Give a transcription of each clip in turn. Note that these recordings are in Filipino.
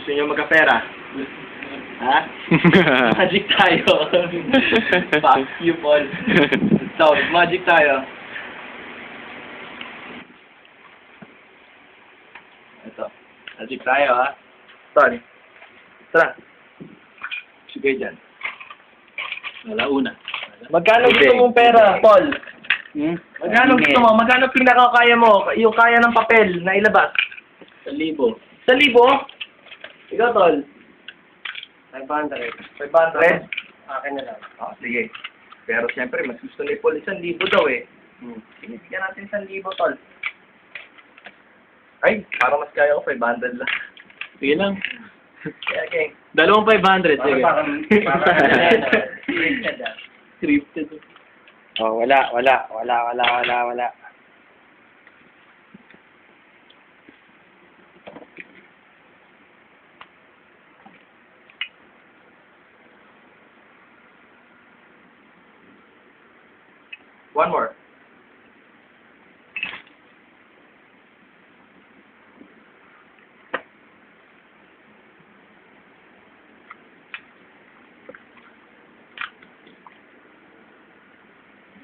Gusto niyo magkapera? Ha? Magic tayo. Fuck you, Paul. So, magic tayo. Ito. Magic tayo, ha? Tol. Tara. Sige dyan. Wala. Magkano gusto mong pera, Paul? Magkano gusto mo? Magkano pinakakaya mo? Yung kaya ng papel na ilabas? 1,000. 1,000? Ikaw, Tol? 500. Akin na lang. Oh, sige. Pero siyempre, mas gusto ni Paul 1,000 daw eh. Sige, bigyan natin 1,000, Tol. Ay, para mas kaya ko, 500 lang. Sige lang. Okay. Dalawang 500, sige. Scripted. Oh, wala. One more.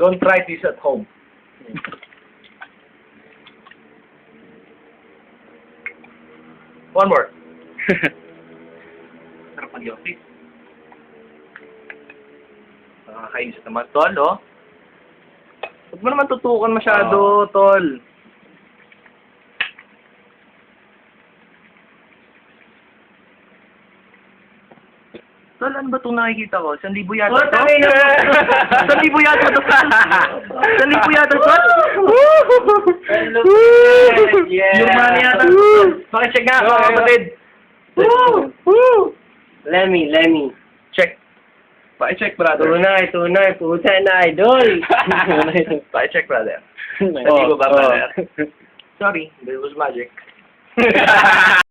Don't try this at home. One more. Sarap mag-office. Nakakainis naman, Tol, oh. Huwag mo naman tutukan masyado, Tol. Tol, ano ba itong nakikita ko? 1,000 yata ito? 1,000 yata ito? 1,000 yata ito? Yung money yata ito? Pakicheck nga, mga kapatid. Lemmy. Check. Pakicheck, brother. Tunay, puta na, idol. Pakicheck, brother. Hindi ko ba, brother? Sorry, there was magic.